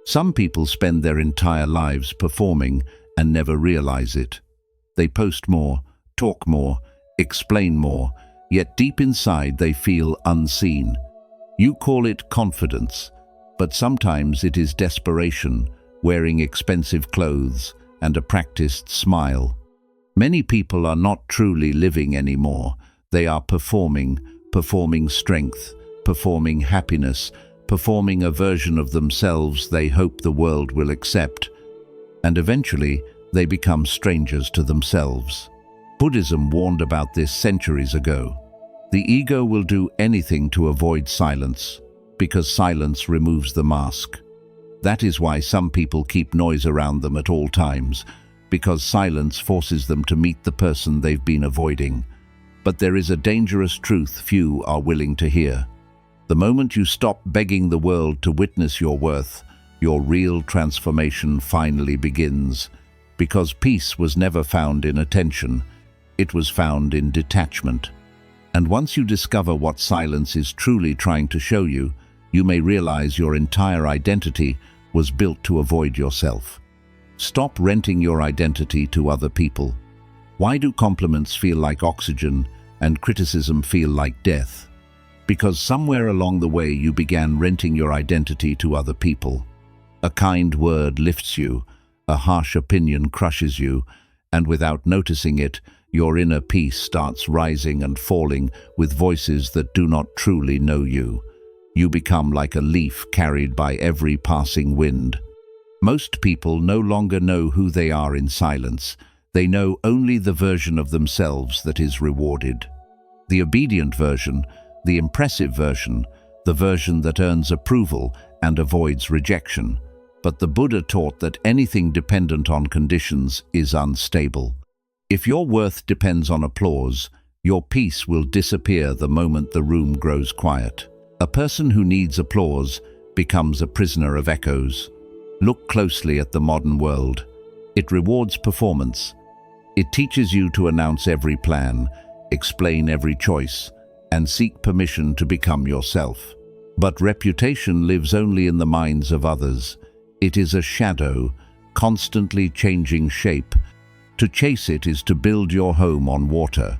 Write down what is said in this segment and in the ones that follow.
Some people spend their entire lives performing and never realize it. They post more, talk more, explain more, yet deep inside they feel unseen. You call it confidence, but sometimes it is desperation, wearing expensive clothes and a practiced smile. Many people are not truly living anymore. They are performing strength, performing happiness, performing a version of themselves they hope the world will accept. And eventually, they become strangers to themselves. Buddhism warned about this centuries ago. The ego will do anything to avoid silence, because silence removes the mask. That is why some people keep noise around them at all times, because silence forces them to meet the person they've been avoiding. But there is a dangerous truth few are willing to hear. The moment you stop begging the world to witness your worth, your real transformation finally begins. Because peace was never found in attention, it was found in detachment. And once you discover what silence is truly trying to show you, you may realize your entire identity was built to avoid yourself. Stop renting your identity to other people. Why do compliments feel like oxygen and criticism feel like death? Because somewhere along the way you began renting your identity to other people. A kind word lifts you, a harsh opinion crushes you, and without noticing it, your inner peace starts rising and falling with voices that do not truly know you. You become like a leaf carried by every passing wind. Most people no longer know who they are in silence. They know only the version of themselves that is rewarded. The obedient version, the impressive version, the version that earns approval and avoids rejection. But the Buddha taught that anything dependent on conditions is unstable. If your worth depends on applause, your peace will disappear the moment the room grows quiet. A person who needs applause becomes a prisoner of echoes. Look closely at the modern world. It rewards performance. It teaches you to announce every plan, explain every choice, and seek permission to become yourself. But reputation lives only in the minds of others. It is a shadow, constantly changing shape. To chase it is to build your home on water.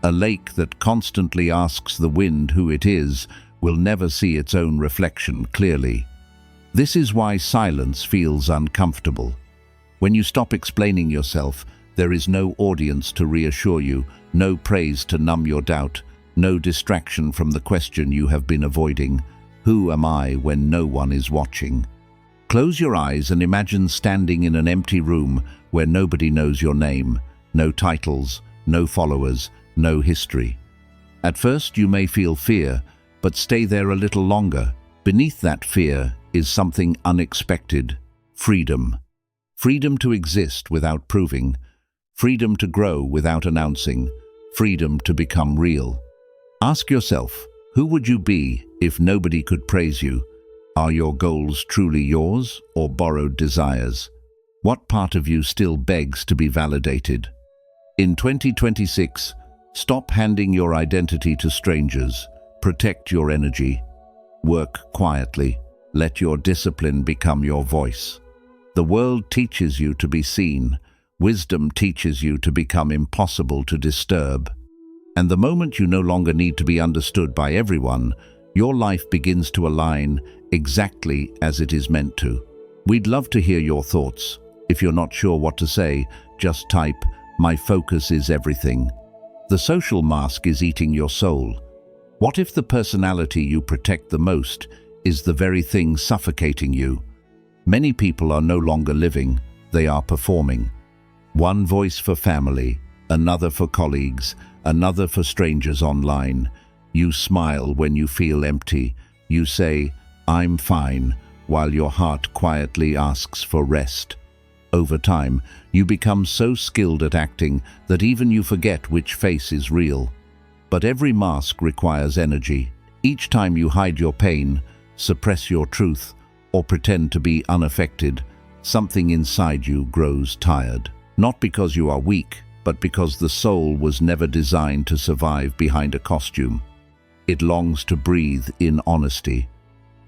A lake that constantly asks the wind who it is will never see its own reflection clearly. This is why silence feels uncomfortable. When you stop explaining yourself, there is no audience to reassure you, no praise to numb your doubt, no distraction from the question you have been avoiding. Who am I when no one is watching? Close your eyes and imagine standing in an empty room where nobody knows your name, no titles, no followers, no history. At first you may feel fear, but stay there a little longer. Beneath that fear is something unexpected: freedom. Freedom to exist without proving, freedom to grow without announcing, freedom to become real. Ask yourself, who would you be if nobody could praise you? Are your goals truly yours or borrowed desires? What part of you still begs to be validated? In 2026, stop handing your identity to strangers. Protect your energy. Work quietly. Let your discipline become your voice. The world teaches you to be seen. Wisdom teaches you to become impossible to disturb. And the moment you no longer need to be understood by everyone, your life begins to align exactly as it is meant to. We'd love to hear your thoughts. If you're not sure what to say, just type, "My focus is everything." The social mask is eating your soul. What if the personality you protect the most is the very thing suffocating you? Many people are no longer living, they are performing. One voice for family, another for colleagues, another for strangers online. You smile when you feel empty. You say, "I'm fine," while your heart quietly asks for rest. Over time, you become so skilled at acting that even you forget which face is real. But every mask requires energy. Each time you hide your pain, suppress your truth, or pretend to be unaffected, something inside you grows tired. Not because you are weak, but because the soul was never designed to survive behind a costume. It longs to breathe in honesty.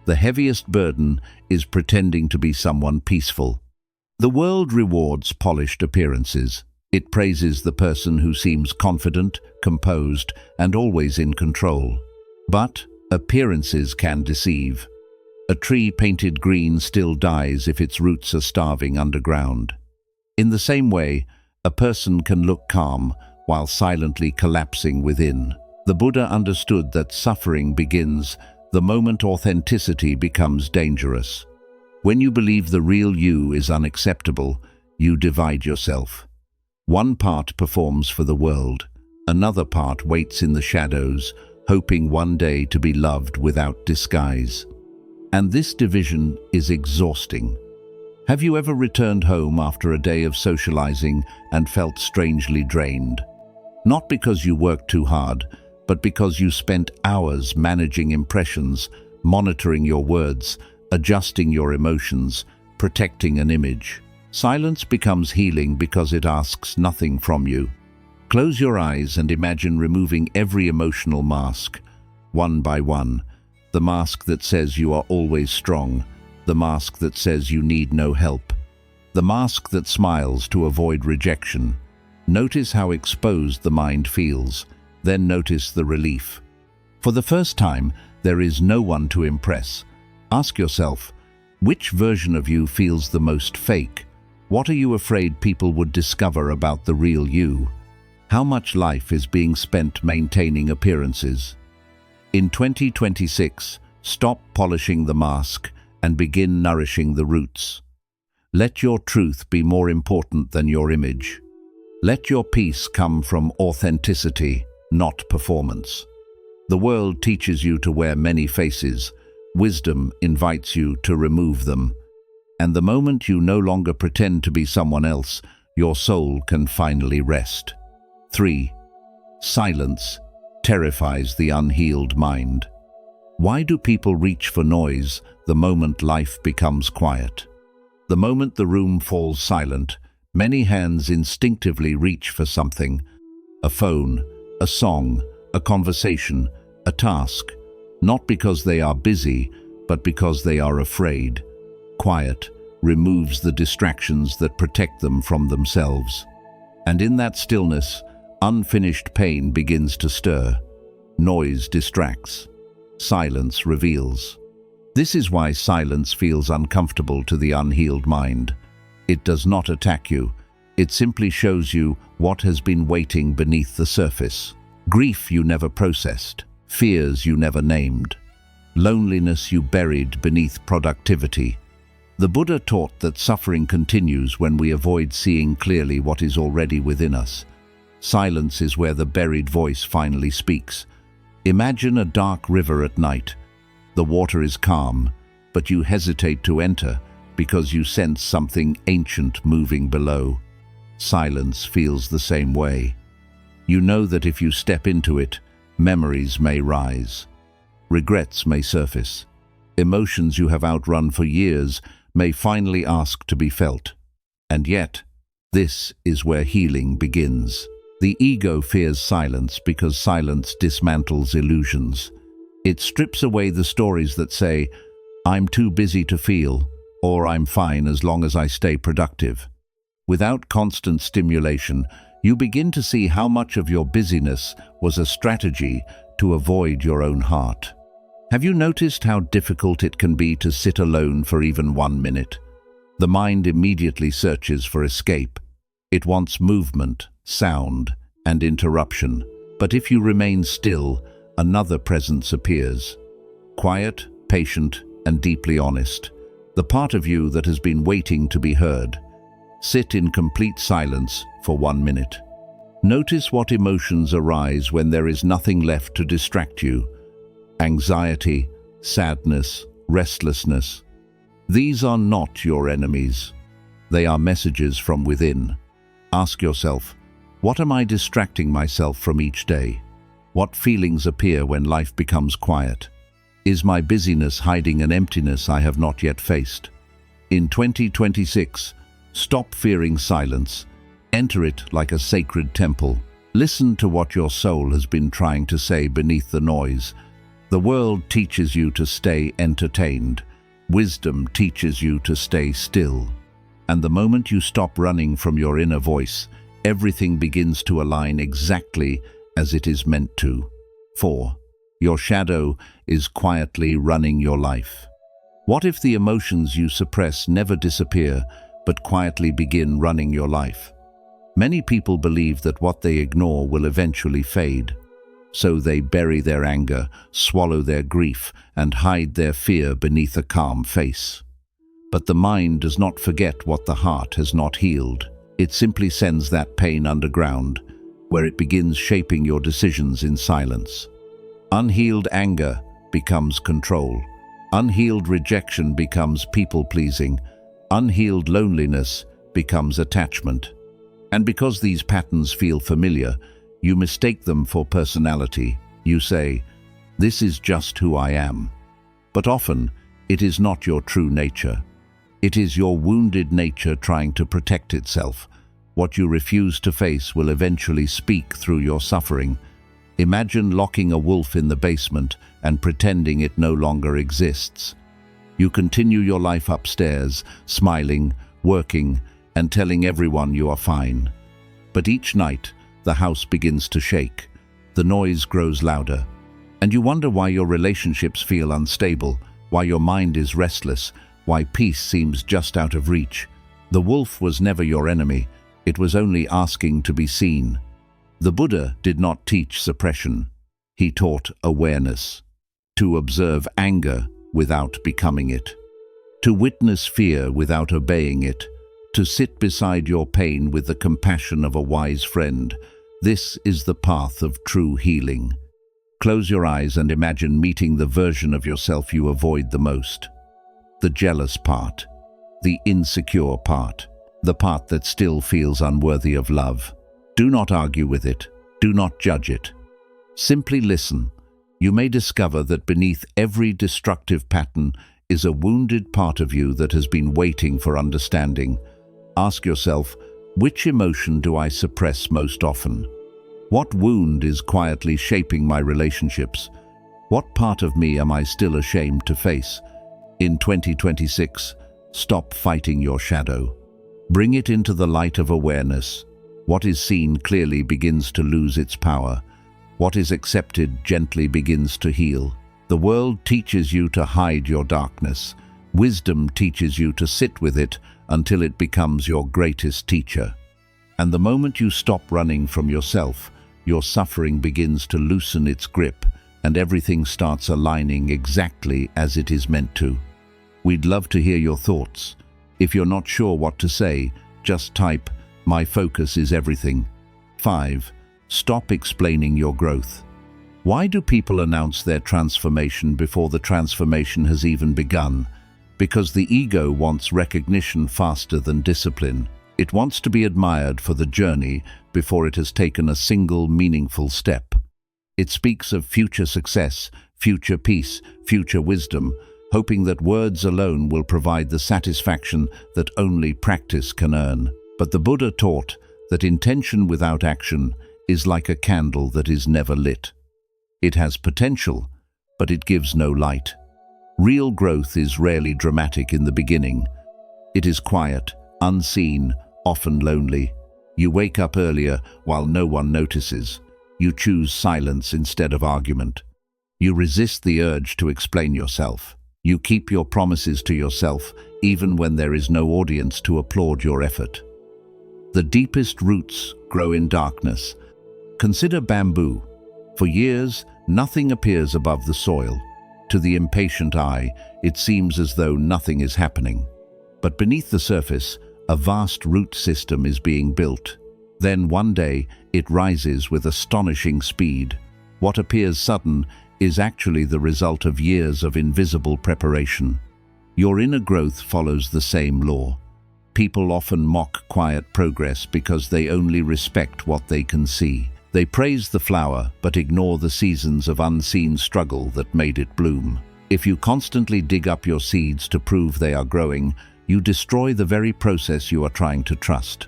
The heaviest burden is pretending to be someone peaceful. The world rewards polished appearances. It praises the person who seems confident, composed, and always in control. But appearances can deceive. A tree painted green still dies if its roots are starving underground. In the same way, a person can look calm while silently collapsing within. The Buddha understood that suffering begins the moment authenticity becomes dangerous. When you believe the real you is unacceptable, you divide yourself. One part performs for the world, another part waits in the shadows, hoping one day to be loved without disguise. And this division is exhausting. Have you ever returned home after a day of socializing and felt strangely drained? Not because you worked too hard, but because you spent hours managing impressions, monitoring your words, adjusting your emotions, protecting an image. Silence becomes healing because it asks nothing from you. Close your eyes and imagine removing every emotional mask, one by one. The mask that says you are always strong, the mask that says you need no help, the mask that smiles to avoid rejection. Notice how exposed the mind feels, then notice the relief. For the first time, there is no one to impress. Ask yourself, which version of you feels the most fake? What are you afraid people would discover about the real you? How much life is being spent maintaining appearances? In 2026, stop polishing the mask and begin nourishing the roots. Let your truth be more important than your image. Let your peace come from authenticity, not performance. The world teaches you to wear many faces. Wisdom invites you to remove them. And the moment you no longer pretend to be someone else, your soul can finally rest. 3. Silence terrifies the unhealed mind. Why do people reach for noise the moment life becomes quiet? The moment the room falls silent, many hands instinctively reach for something. A phone, a song, a conversation, a task. Not because they are busy, but because they are afraid. Quiet removes the distractions that protect them from themselves. And in that stillness, unfinished pain begins to stir. Noise distracts. Silence reveals. This is why silence feels uncomfortable to the unhealed mind. It does not attack you. It simply shows you what has been waiting beneath the surface. Grief you never processed. Fears you never named. Loneliness you buried beneath productivity. The Buddha taught that suffering continues when we avoid seeing clearly what is already within us. Silence is where the buried voice finally speaks. Imagine a dark river at night. The water is calm, but you hesitate to enter because you sense something ancient moving below. Silence feels the same way. You know that if you step into it, memories may rise. Regrets may surface. Emotions you have outrun for years may finally ask to be felt. And yet, this is where healing begins. The ego fears silence because silence dismantles illusions. It strips away the stories that say, "I'm too busy to feel," or "I'm fine as long as I stay productive." Without constant stimulation, you begin to see how much of your busyness was a strategy to avoid your own heart. Have you noticed how difficult it can be to sit alone for even 1 minute? The mind immediately searches for escape. It wants movement, sound, and interruption. But if you remain still, another presence appears. Quiet, patient, and deeply honest. The part of you that has been waiting to be heard. Sit in complete silence for 1 minute. Notice what emotions arise when there is nothing left to distract you. Anxiety, sadness, restlessness. These are not your enemies. They are messages from within. Ask yourself, what am I distracting myself from each day? What feelings appear when life becomes quiet? Is my busyness hiding an emptiness I have not yet faced? In 2026, stop fearing silence. Enter it like a sacred temple. Listen to what your soul has been trying to say beneath the noise. The world teaches you to stay entertained. Wisdom teaches you to stay still. And the moment you stop running from your inner voice, everything begins to align exactly as it is meant to. 4. Your shadow is quietly running your life. What if the emotions you suppress never disappear, but quietly begin running your life? Many people believe that what they ignore will eventually fade. So they bury their anger, swallow their grief, and hide their fear beneath a calm face. But the mind does not forget what the heart has not healed. It simply sends that pain underground, where it begins shaping your decisions in silence. Unhealed anger becomes control. Unhealed rejection becomes people-pleasing. Unhealed loneliness becomes attachment. And because these patterns feel familiar, you mistake them for personality. You say, "This is just who I am." But often, it is not your true nature. It is your wounded nature trying to protect itself. What you refuse to face will eventually speak through your suffering. Imagine locking a wolf in the basement and pretending it no longer exists. You continue your life upstairs, smiling, working, and telling everyone you are fine. But each night, the house begins to shake. The noise grows louder. And you wonder why your relationships feel unstable, why your mind is restless, why peace seems just out of reach. The wolf was never your enemy. It was only asking to be seen. The Buddha did not teach suppression. He taught awareness. To observe anger without becoming it. To witness fear without obeying it. To sit beside your pain with the compassion of a wise friend. This is the path of true healing. Close your eyes and imagine meeting the version of yourself you avoid the most. The jealous part. The insecure part. The part that still feels unworthy of love. Do not argue with it. Do not judge it. Simply listen. You may discover that beneath every destructive pattern is a wounded part of you that has been waiting for understanding. Ask yourself, which emotion do I suppress most often? What wound is quietly shaping my relationships? What part of me am I still ashamed to face? In 2026, stop fighting your shadow. Bring it into the light of awareness. What is seen clearly begins to lose its power. What is accepted gently begins to heal. The world teaches you to hide your darkness. Wisdom teaches you to sit with it until it becomes your greatest teacher. And the moment you stop running from yourself, your suffering begins to loosen its grip, and everything starts aligning exactly as it is meant to. We'd love to hear your thoughts. If you're not sure what to say, just type, "My focus is everything." 5. Stop explaining your growth. Why do people announce their transformation before the transformation has even begun? Because the ego wants recognition faster than discipline. It wants to be admired for the journey before it has taken a single meaningful step. It speaks of future success, future peace, future wisdom, hoping that words alone will provide the satisfaction that only practice can earn. But the Buddha taught that intention without action is like a candle that is never lit. It has potential, but it gives no light. Real growth is rarely dramatic in the beginning. It is quiet, unseen, often lonely. You wake up earlier while no one notices. You choose silence instead of argument. You resist the urge to explain yourself. You keep your promises to yourself even when there is no audience to applaud your effort. The deepest roots grow in darkness. Consider bamboo. For years, nothing appears above the soil. To the impatient eye, it seems as though nothing is happening. But beneath the surface, a vast root system is being built. Then one day, it rises with astonishing speed. What appears sudden is actually the result of years of invisible preparation. Your inner growth follows the same law. People often mock quiet progress because they only respect what they can see. They praise the flower but ignore the seasons of unseen struggle that made it bloom. If you constantly dig up your seeds to prove they are growing, you destroy the very process you are trying to trust.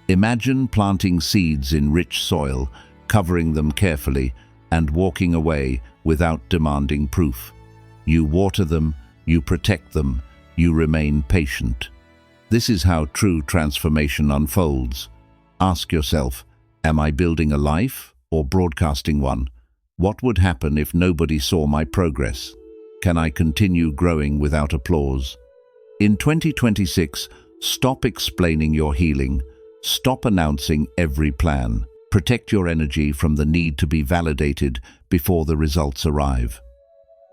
Imagine planting seeds in rich soil, covering them carefully, and walking away without demanding proof. You water them, you protect them, you remain patient. This is how true transformation unfolds. Ask yourself, am I building a life or broadcasting one? What would happen if nobody saw my progress? Can I continue growing without applause? In 2026, stop explaining your healing. Stop announcing every plan. Protect your energy from the need to be validated before the results arrive.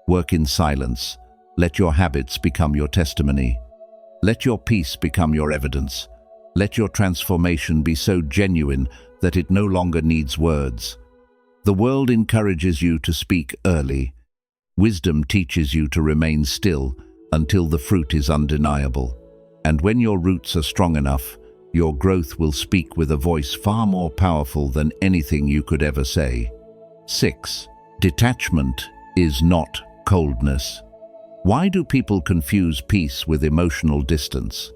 Work in silence. Let your habits become your testimony. Let your peace become your evidence. Let your transformation be so genuine that it no longer needs words. The world encourages you to speak early. Wisdom teaches you to remain still until the fruit is undeniable. And when your roots are strong enough, your growth will speak with a voice far more powerful than anything you could ever say. 6. Detachment is not coldness. Why do people confuse peace with emotional distance?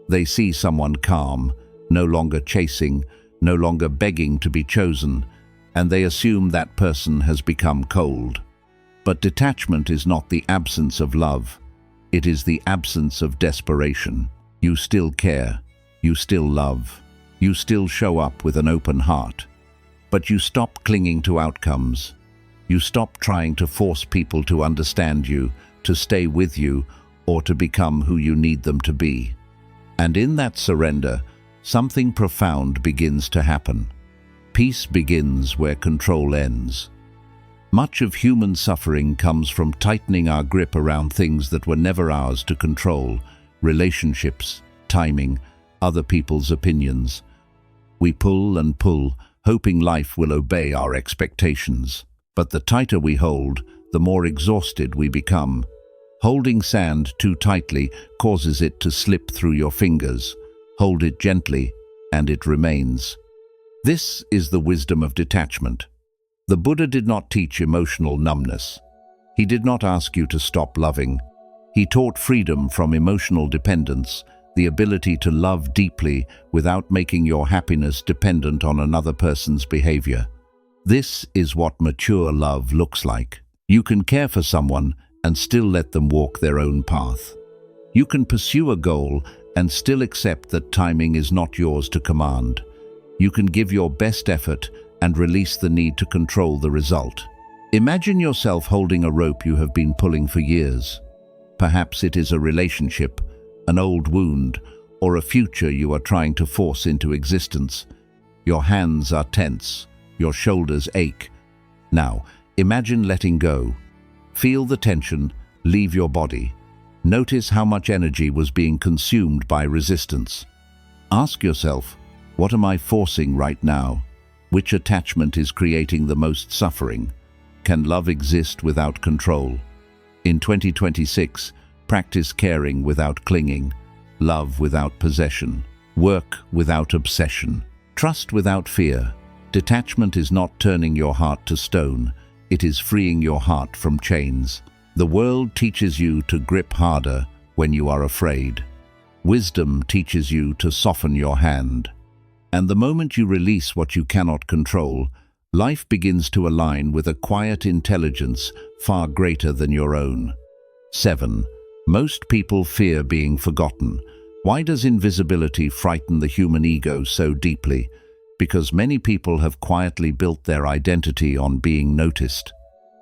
They see someone calm, no longer chasing, no longer begging to be chosen, and they assume that person has become cold. But detachment is not the absence of love. It is the absence of desperation. You still care. You still love. You still show up with an open heart. But you stop clinging to outcomes. You stop trying to force people to understand you, to stay with you, or to become who you need them to be. And in that surrender, something profound begins to happen. Peace begins where control ends. Much of human suffering comes from tightening our grip around things that were never ours to control: relationships, timing, other people's opinions. We pull and pull, hoping life will obey our expectations. But the tighter we hold, the more exhausted we become. Holding sand too tightly causes it to slip through your fingers. Hold it gently, and it remains. This is the wisdom of detachment. The Buddha did not teach emotional numbness. He did not ask you to stop loving. He taught freedom from emotional dependence, the ability to love deeply without making your happiness dependent on another person's behavior. This is what mature love looks like. You can care for someone and still let them walk their own path. You can pursue a goal and still accept that timing is not yours to command. You can give your best effort and release the need to control the result. Imagine yourself holding a rope you have been pulling for years. Perhaps it is a relationship, an old wound, or a future you are trying to force into existence. Your hands are tense, your shoulders ache. Now, imagine letting go. Feel the tension, leave your body. Notice how much energy was being consumed by resistance. Ask yourself, what am I forcing right now? Which attachment is creating the most suffering? Can love exist without control? In 2026, practice caring without clinging, love without possession, work without obsession, trust without fear. Detachment is not turning your heart to stone, it is freeing your heart from chains. The world teaches you to grip harder when you are afraid. Wisdom teaches you to soften your hand. And the moment you release what you cannot control, life begins to align with a quiet intelligence far greater than your own. 7. Most people fear being forgotten. Why does invisibility frighten the human ego so deeply? Because many people have quietly built their identity on being noticed.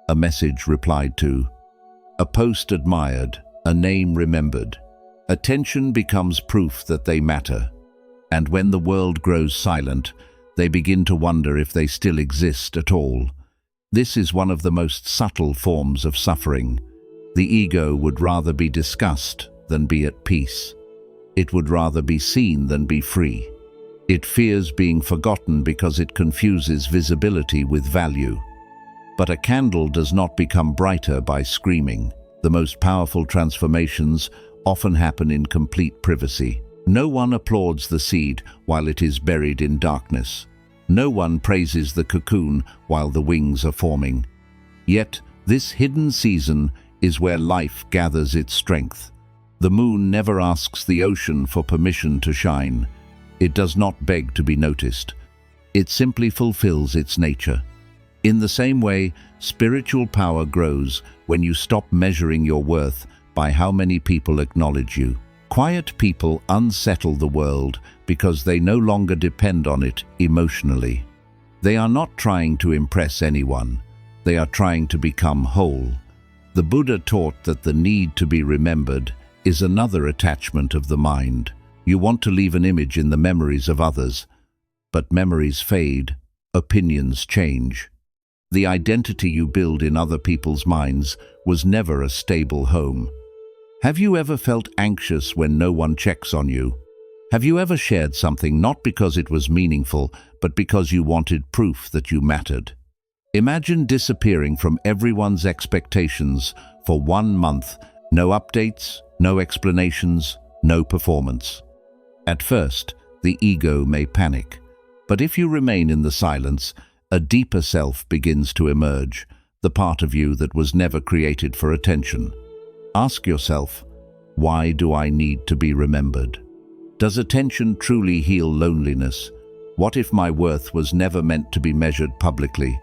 A message replied to, a post admired, a name remembered. Attention becomes proof that they matter. And when the world grows silent, they begin to wonder if they still exist at all. This is one of the most subtle forms of suffering. The ego would rather be discussed than be at peace. It would rather be seen than be free. It fears being forgotten because it confuses visibility with value. But a candle does not become brighter by screaming. The most powerful transformations often happen in complete privacy. No one applauds the seed while it is buried in darkness. No one praises the cocoon while the wings are forming. Yet, this hidden season is where life gathers its strength. The moon never asks the ocean for permission to shine. It does not beg to be noticed. It simply fulfills its nature. In the same way, spiritual power grows when you stop measuring your worth by how many people acknowledge you. Quiet people unsettle the world because they no longer depend on it emotionally. They are not trying to impress anyone. They are trying to become whole. The Buddha taught that the need to be remembered is another attachment of the mind. You want to leave an image in the memories of others, but memories fade, opinions change. The identity you build in other people's minds was never a stable home. Have you ever felt anxious when no one checks on you? Have you ever shared something not because it was meaningful, but because you wanted proof that you mattered? Imagine disappearing from everyone's expectations for 1 month, no updates, no explanations, no performance. At first, the ego may panic, but if you remain in the silence, a deeper self begins to emerge, the part of you that was never created for attention. Ask yourself, why do I need to be remembered? Does attention truly heal loneliness? What if my worth was never meant to be measured publicly?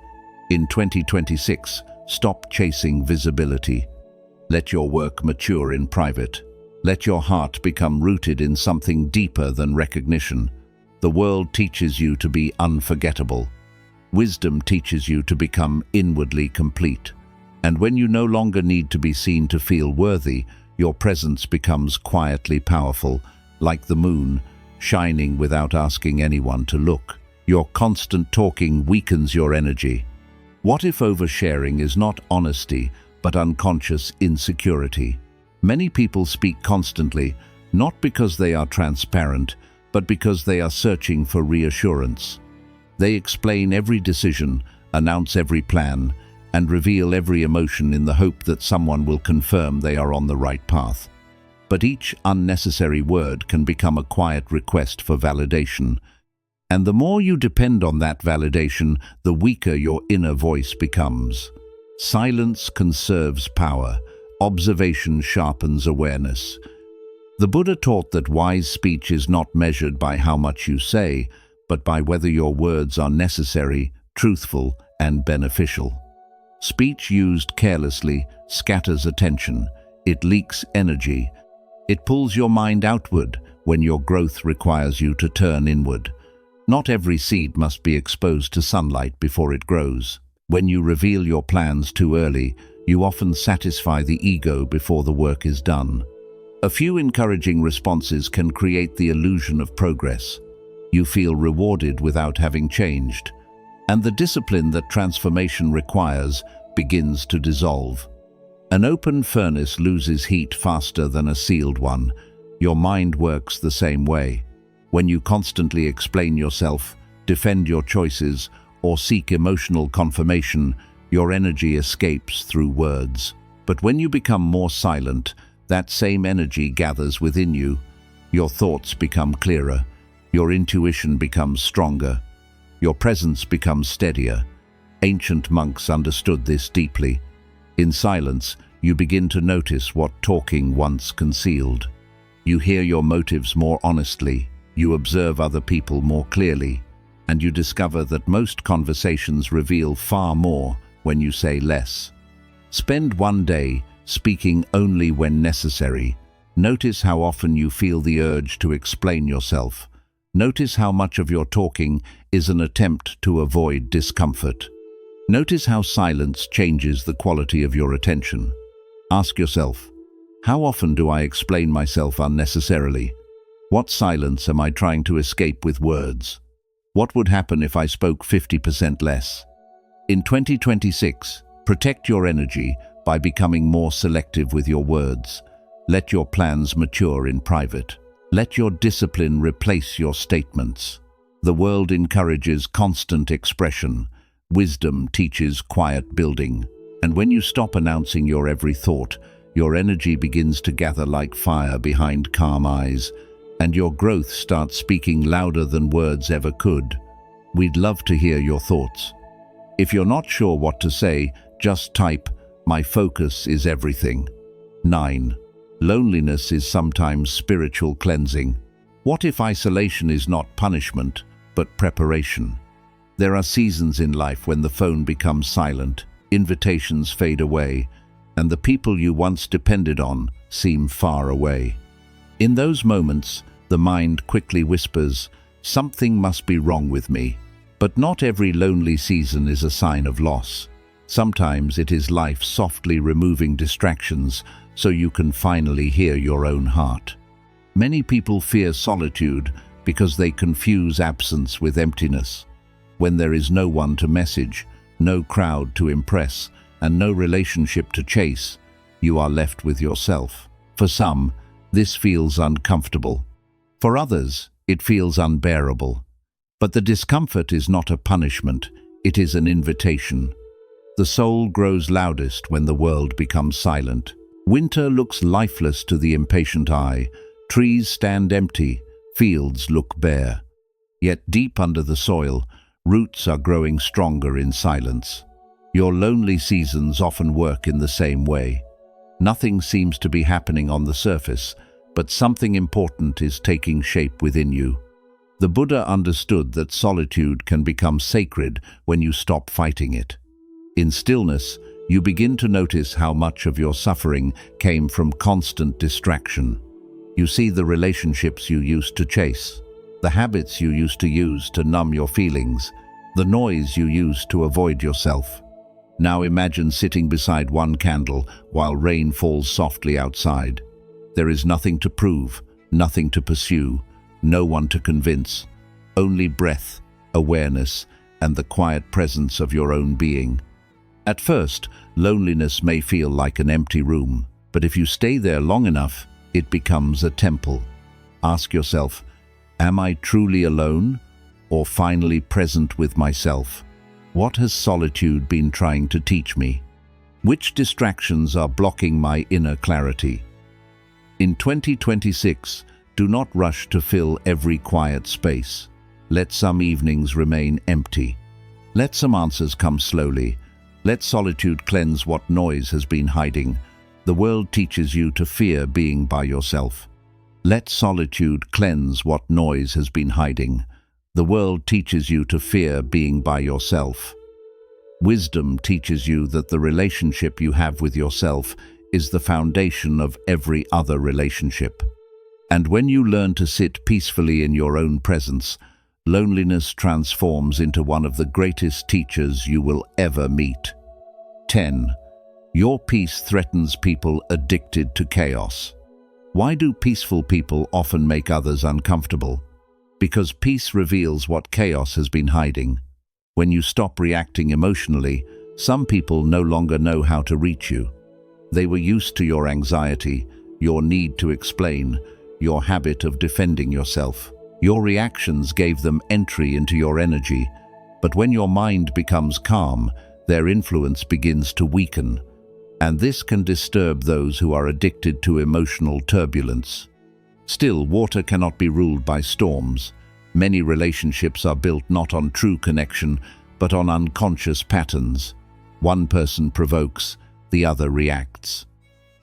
In 2026, stop chasing visibility. Let your work mature in private. Let your heart become rooted in something deeper than recognition. The world teaches you to be unforgettable. Wisdom teaches you to become inwardly complete. And when you no longer need to be seen to feel worthy, your presence becomes quietly powerful, like the moon, shining without asking anyone to look. Your constant talking weakens your energy. What if oversharing is not honesty, but unconscious insecurity? Many people speak constantly, not because they are transparent, but because they are searching for reassurance. They explain every decision, announce every plan, and reveal every emotion in the hope that someone will confirm they are on the right path. But each unnecessary word can become a quiet request for validation. And the more you depend on that validation, the weaker your inner voice becomes. Silence conserves power. Observation sharpens awareness. The Buddha taught that wise speech is not measured by how much you say, but by whether your words are necessary, truthful, and beneficial. Speech used carelessly scatters attention. It leaks energy. It pulls your mind outward when your growth requires you to turn inward. Not every seed must be exposed to sunlight before it grows. When you reveal your plans too early, you often satisfy the ego before the work is done. A few encouraging responses can create the illusion of progress. You feel rewarded without having changed, and the discipline that transformation requires begins to dissolve. An open furnace loses heat faster than a sealed one. Your mind works the same way. When you constantly explain yourself, defend your choices, or seek emotional confirmation, your energy escapes through words. But when you become more silent, that same energy gathers within you. Your thoughts become clearer. Your intuition becomes stronger. Your presence becomes steadier. Ancient monks understood this deeply. In silence, you begin to notice what talking once concealed. You hear your motives more honestly. You observe other people more clearly. And you discover that most conversations reveal far more when you say less. Spend one day speaking only when necessary. Notice how often you feel the urge to explain yourself. Notice how much of your talking is an attempt to avoid discomfort. Notice how silence changes the quality of your attention. Ask yourself, how often do I explain myself unnecessarily? What silence am I trying to escape with words? What would happen if I spoke 50% less? In 2026, protect your energy by becoming more selective with your words. Let your plans mature in private. Let your discipline replace your statements. The world encourages constant expression. Wisdom teaches quiet building. And when you stop announcing your every thought, your energy begins to gather like fire behind calm eyes, and your growth starts speaking louder than words ever could. We'd love to hear your thoughts. If you're not sure what to say, just type, "My focus is everything." 9. Loneliness is sometimes spiritual cleansing. What if isolation is not punishment, but preparation? There are seasons in life when the phone becomes silent, invitations fade away, and the people you once depended on seem far away. In those moments, the mind quickly whispers, "Something must be wrong with me." But not every lonely season is a sign of loss. Sometimes it is life softly removing distractions so you can finally hear your own heart. Many people fear solitude because they confuse absence with emptiness. When there is no one to message, no crowd to impress, and no relationship to chase, you are left with yourself. For some, this feels uncomfortable. For others, it feels unbearable. But the discomfort is not a punishment, it is an invitation. The soul grows loudest when the world becomes silent. Winter looks lifeless to the impatient eye. Trees stand empty, fields look bare. Yet deep under the soil, roots are growing stronger in silence. Your lonely seasons often work in the same way. Nothing seems to be happening on the surface, but something important is taking shape within you. The Buddha understood that solitude can become sacred when you stop fighting it. In stillness, you begin to notice how much of your suffering came from constant distraction. You see the relationships you used to chase, the habits you used to use to numb your feelings, the noise you used to avoid yourself. Now imagine sitting beside one candle while rain falls softly outside. There is nothing to prove, nothing to pursue, no one to convince, only breath, awareness, and the quiet presence of your own being. At first, loneliness may feel like an empty room, but if you stay there long enough, it becomes a temple. Ask yourself, am I truly alone, or finally present with myself? What has solitude been trying to teach me? Which distractions are blocking my inner clarity? In 2026, do not rush to fill every quiet space. Let some evenings remain empty. Let some answers come slowly. Let solitude cleanse what noise has been hiding. The world teaches you to fear being by yourself. Let solitude cleanse what noise has been hiding. The world teaches you to fear being by yourself. Wisdom teaches you that the relationship you have with yourself is the foundation of every other relationship. And when you learn to sit peacefully in your own presence, loneliness transforms into one of the greatest teachers you will ever meet. 10. Your peace threatens people addicted to chaos. Why do peaceful people often make others uncomfortable? Because peace reveals what chaos has been hiding. When you stop reacting emotionally, some people no longer know how to reach you. They were used to your anxiety, your need to explain, your habit of defending yourself. Your reactions gave them entry into your energy, but when your mind becomes calm, their influence begins to weaken, and this can disturb those who are addicted to emotional turbulence. Still, water cannot be ruled by storms. Many relationships are built not on true connection, but on unconscious patterns. One person provokes, the other reacts.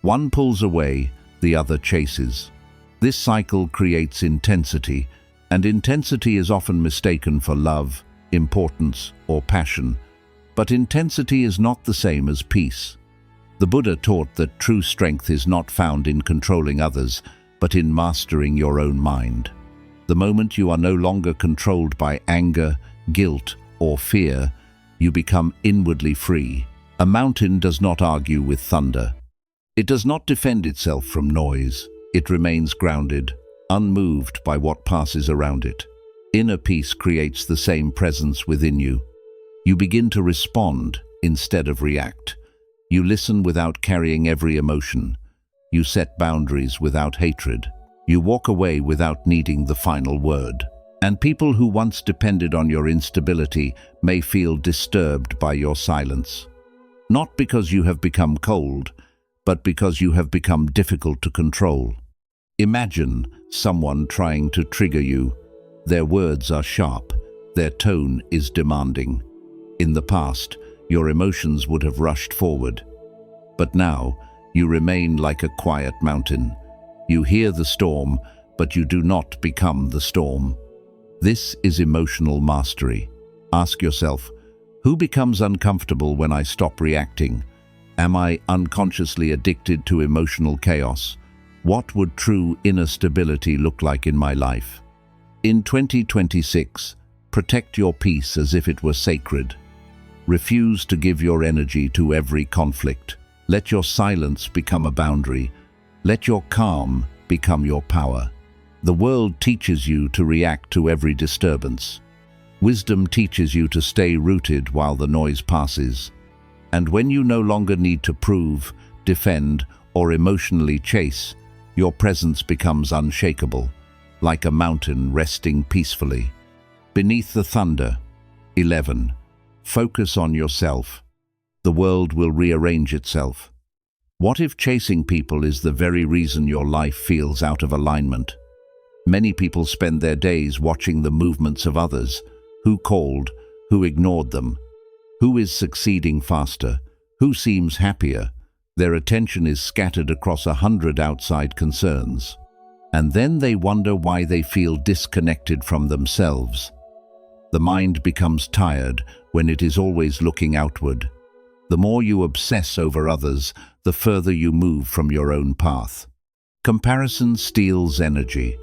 One pulls away, the other chases. This cycle creates intensity, and intensity is often mistaken for love, importance, or passion. But intensity is not the same as peace. The Buddha taught that true strength is not found in controlling others, but in mastering your own mind. The moment you are no longer controlled by anger, guilt, or fear, you become inwardly free. A mountain does not argue with thunder. It does not defend itself from noise. It remains grounded, unmoved by what passes around it. Inner peace creates the same presence within you. You begin to respond instead of react. You listen without carrying every emotion. You set boundaries without hatred. You walk away without needing the final word. And people who once depended on your instability may feel disturbed by your silence. Not because you have become cold, but because you have become difficult to control. Imagine someone trying to trigger you. Their words are sharp. Their tone is demanding. In the past, your emotions would have rushed forward. But now, you remain like a quiet mountain. You hear the storm, but you do not become the storm. This is emotional mastery. Ask yourself, who becomes uncomfortable when I stop reacting? Am I unconsciously addicted to emotional chaos? What would true inner stability look like in my life? In 2026, protect your peace as if it were sacred. Refuse to give your energy to every conflict. Let your silence become a boundary. Let your calm become your power. The world teaches you to react to every disturbance. Wisdom teaches you to stay rooted while the noise passes. And when you no longer need to prove, defend, or emotionally chase, your presence becomes unshakable, like a mountain resting peacefully. Beneath the thunder. 11. Focus on yourself. The world will rearrange itself. What if chasing people is the very reason your life feels out of alignment? Many people spend their days watching the movements of others. Who called? Who ignored them? Who is succeeding faster? Who seems happier? Their attention is scattered across 100 outside concerns. And then they wonder why they feel disconnected from themselves. The mind becomes tired when it is always looking outward. The more you obsess over others, the further you move from your own path. Comparison steals energy.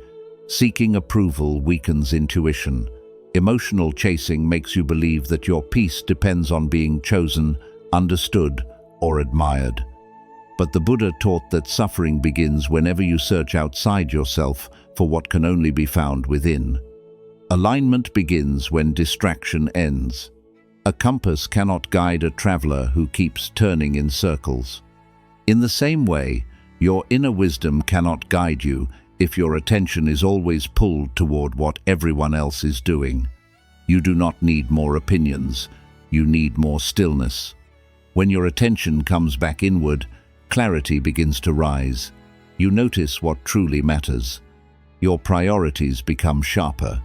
Seeking approval weakens intuition. Emotional chasing makes you believe that your peace depends on being chosen, understood, or admired. But the Buddha taught that suffering begins whenever you search outside yourself for what can only be found within. Alignment begins when distraction ends. A compass cannot guide a traveler who keeps turning in circles. In the same way, your inner wisdom cannot guide you if your attention is always pulled toward what everyone else is doing. You do not need more opinions, you need more stillness. When your attention comes back inward, clarity begins to rise. You notice what truly matters. Your priorities become sharper.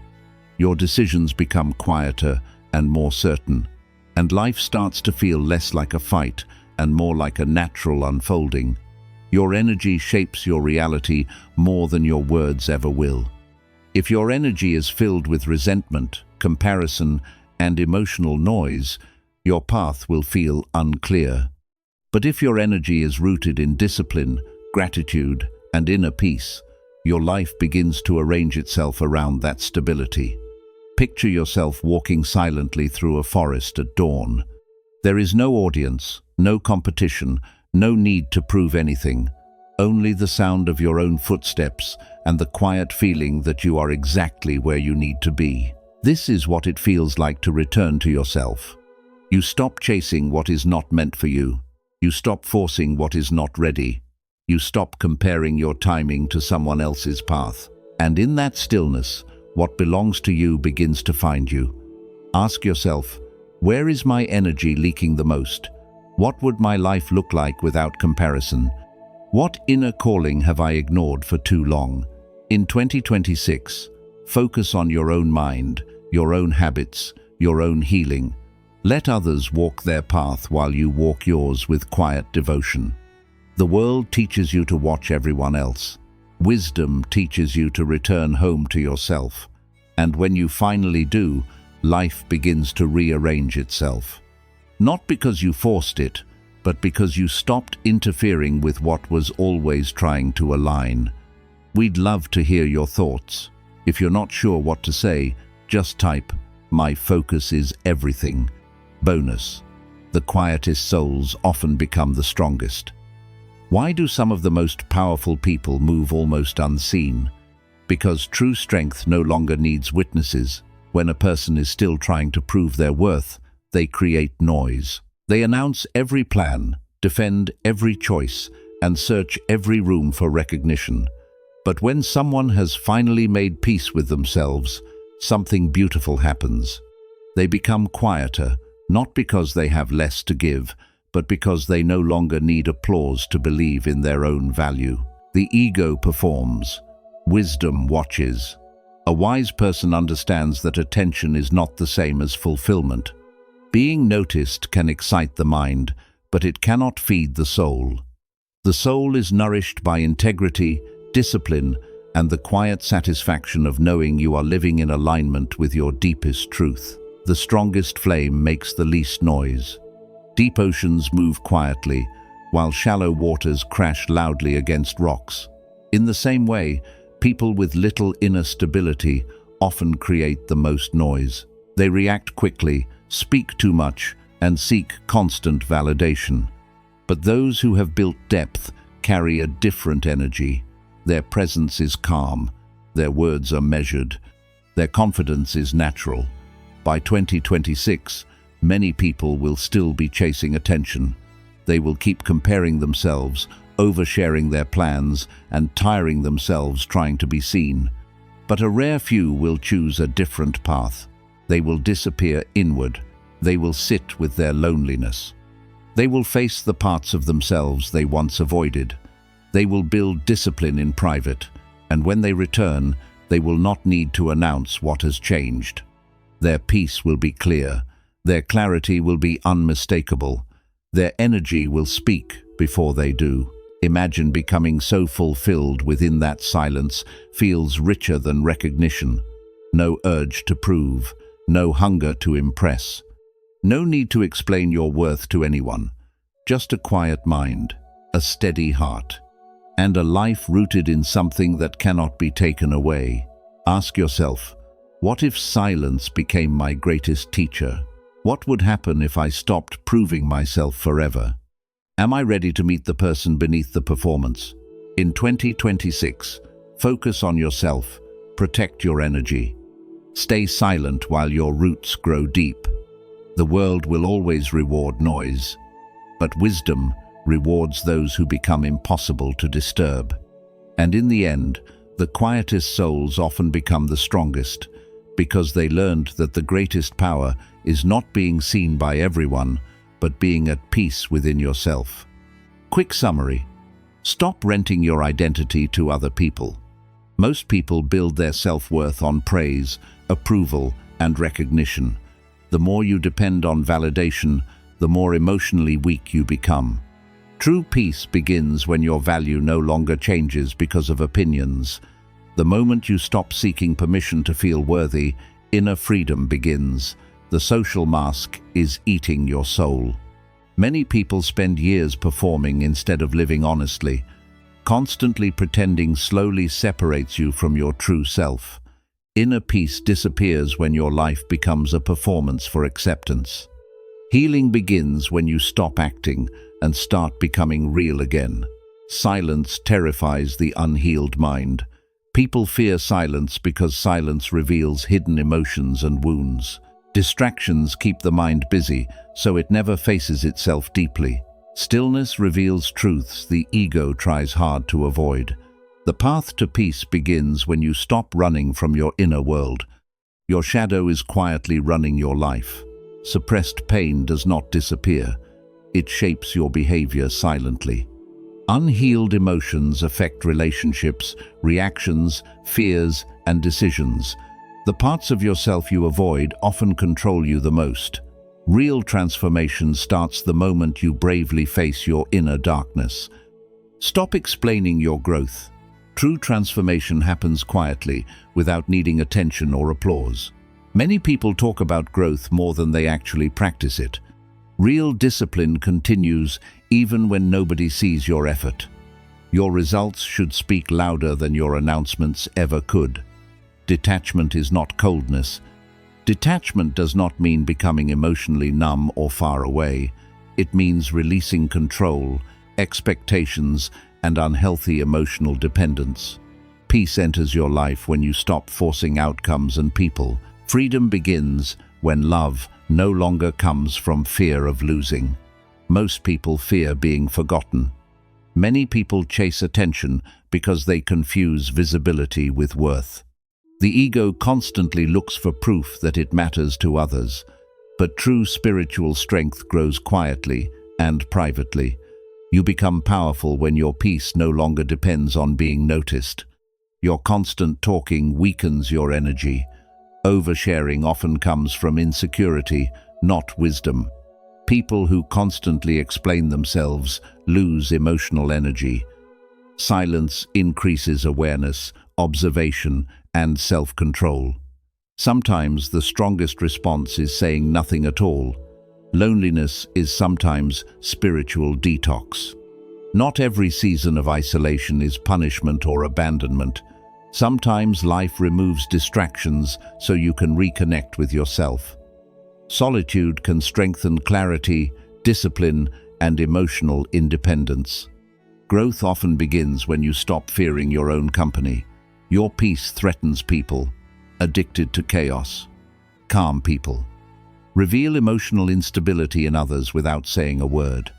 Your decisions become quieter and more certain. And life starts to feel less like a fight and more like a natural unfolding. Your energy shapes your reality more than your words ever will. If your energy is filled with resentment, comparison, and emotional noise, your path will feel unclear. But if your energy is rooted in discipline, gratitude, and inner peace, your life begins to arrange itself around that stability. Picture yourself walking silently through a forest at dawn. There is no audience, no competition, no need to prove anything, only the sound of your own footsteps and the quiet feeling that you are exactly where you need to be. This is what it feels like to return to yourself. You stop chasing what is not meant for you. You stop forcing what is not ready. You stop comparing your timing to someone else's path. And in that stillness, what belongs to you begins to find you. Ask yourself, where is my energy leaking the most? What would my life look like without comparison? What inner calling have I ignored for too long? In 2026, focus on your own mind, your own habits, your own healing. Let others walk their path while you walk yours with quiet devotion. The world teaches you to watch everyone else. Wisdom teaches you to return home to yourself. And when you finally do, life begins to rearrange itself. Not because you forced it, but because you stopped interfering with what was always trying to align. We'd love to hear your thoughts. If you're not sure what to say, just type, "My focus is everything." Bonus: the quietest souls often become the strongest. Why do some of the most powerful people move almost unseen? Because true strength no longer needs witnesses. When a person is still trying to prove their worth, they create noise. They announce every plan, defend every choice, and search every room for recognition. But when someone has finally made peace with themselves, something beautiful happens. They become quieter, not because they have less to give, but because they no longer need applause to believe in their own value. The ego performs. Wisdom watches. A wise person understands that attention is not the same as fulfillment. Being noticed can excite the mind, but it cannot feed the soul. The soul is nourished by integrity, discipline, and the quiet satisfaction of knowing you are living in alignment with your deepest truth. The strongest flame makes the least noise. Deep oceans move quietly, while shallow waters crash loudly against rocks. In the same way, people with little inner stability often create the most noise. They react quickly, speak too much, and seek constant validation. But those who have built depth carry a different energy. Their presence is calm, their words are measured, their confidence is natural. By 2026, many people will still be chasing attention. They will keep comparing themselves, oversharing their plans, and tiring themselves trying to be seen. But a rare few will choose a different path. They will disappear inward. They will sit with their loneliness. They will face the parts of themselves they once avoided. They will build discipline in private, and when they return, they will not need to announce what has changed. Their peace will be clear. Their clarity will be unmistakable. Their energy will speak before they do. Imagine becoming so fulfilled within that silence feels richer than recognition. No urge to prove, no hunger to impress. No need to explain your worth to anyone. Just a quiet mind, a steady heart, and a life rooted in something that cannot be taken away. Ask yourself, what if silence became my greatest teacher? What would happen if I stopped proving myself forever? Am I ready to meet the person beneath the performance? In 2026, focus on yourself, protect your energy. Stay silent while your roots grow deep. The world will always reward noise, but wisdom rewards those who become impossible to disturb. And in the end, the quietest souls often become the strongest, because they learned that the greatest power is not being seen by everyone, but being at peace within yourself. Quick summary. Stop renting your identity to other people. Most people build their self-worth on praise, approval, and recognition. The more you depend on validation, the more emotionally weak you become. True peace begins when your value no longer changes because of opinions. The moment you stop seeking permission to feel worthy, inner freedom begins. The social mask is eating your soul. Many people spend years performing instead of living honestly. Constantly pretending slowly separates you from your true self. Inner peace disappears when your life becomes a performance for acceptance. Healing begins when you stop acting and start becoming real again. Silence terrifies the unhealed mind. People fear silence because silence reveals hidden emotions and wounds. Distractions keep the mind busy, so it never faces itself deeply. Stillness reveals truths the ego tries hard to avoid. The path to peace begins when you stop running from your inner world. Your shadow is quietly running your life. Suppressed pain does not disappear. It shapes your behavior silently. Unhealed emotions affect relationships, reactions, fears, and decisions. The parts of yourself you avoid often control you the most. Real transformation starts the moment you bravely face your inner darkness. Stop explaining your growth. True transformation happens quietly, without needing attention or applause. Many people talk about growth more than they actually practice it. Real discipline continues even when nobody sees your effort. Your results should speak louder than your announcements ever could. Detachment is not coldness. Detachment does not mean becoming emotionally numb or far away. It means releasing control, expectations, and unhealthy emotional dependence. Peace enters your life when you stop forcing outcomes and people. Freedom begins when love no longer comes from fear of losing. Most people fear being forgotten. Many people chase attention because they confuse visibility with worth. The ego constantly looks for proof that it matters to others, but true spiritual strength grows quietly and privately. You become powerful when your peace no longer depends on being noticed. Your constant talking weakens your energy. Oversharing often comes from insecurity, not wisdom. People who constantly explain themselves lose emotional energy. Silence increases awareness, observation, and self-control. Sometimes the strongest response is saying nothing at all. Loneliness is sometimes spiritual detox. Not every season of isolation is punishment or abandonment. Sometimes life removes distractions so you can reconnect with yourself. Solitude can strengthen clarity, discipline, and emotional independence. Growth often begins when you stop fearing your own company. Your peace threatens people addicted to chaos. Calm people. Reveal emotional instability in others without saying a word.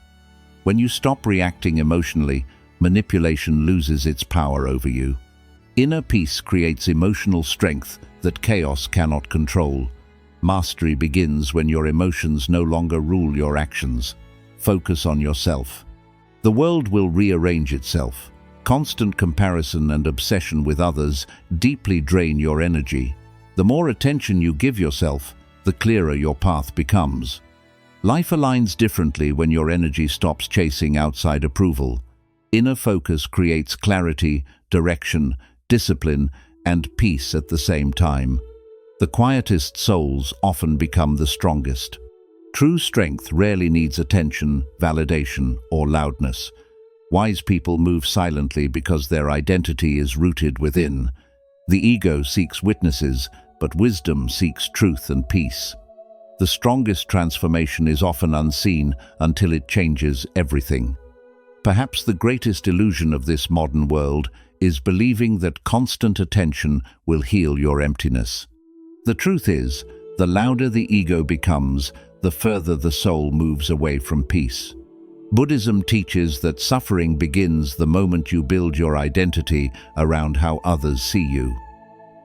When you stop reacting emotionally, manipulation loses its power over you. Inner peace creates emotional strength that chaos cannot control. Mastery begins when your emotions no longer rule your actions. Focus on yourself. The world will rearrange itself. Constant comparison and obsession with others deeply drain your energy. The more attention you give yourself, the clearer your path becomes. Life aligns differently when your energy stops chasing outside approval. Inner focus creates clarity, direction, discipline, and peace at the same time. The quietest souls often become the strongest. True strength rarely needs attention, validation, or loudness. Wise people move silently because their identity is rooted within. The ego seeks witnesses, but wisdom seeks truth and peace. The strongest transformation is often unseen until it changes everything. Perhaps the greatest illusion of this modern world is believing that constant attention will heal your emptiness. The truth is, the louder the ego becomes, the further the soul moves away from peace. Buddhism teaches that suffering begins the moment you build your identity around how others see you.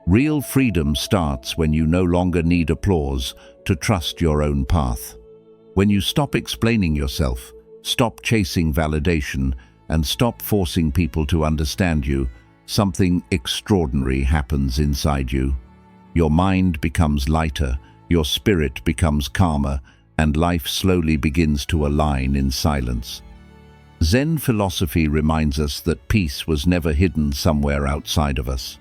Real freedom starts when you no longer need applause to trust your own path. When you stop explaining yourself, stop chasing validation, and stop forcing people to understand you, something extraordinary happens inside you. Your mind becomes lighter, your spirit becomes calmer, and life slowly begins to align in silence. Zen philosophy reminds us that peace was never hidden somewhere outside of us.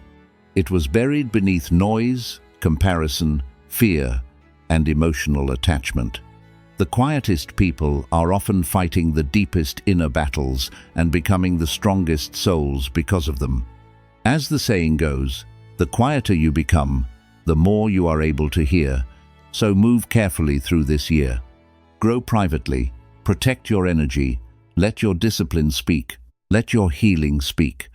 It was buried beneath noise, comparison, fear, and emotional attachment. The quietest people are often fighting the deepest inner battles and becoming the strongest souls because of them. As the saying goes, the quieter you become, the more you are able to hear. So move carefully through this year. Grow privately, protect your energy, let your discipline speak, let your healing speak,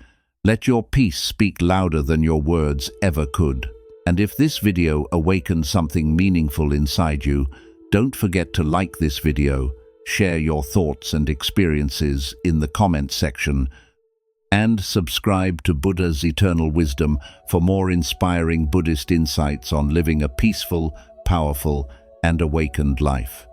let your peace speak louder than your words ever could. And if this video awakened something meaningful inside you, don't forget to like this video, share your thoughts and experiences in the comment section, and subscribe to Buddha's Eternal Wisdom for more inspiring Buddhist insights on living a peaceful, powerful, and awakened life.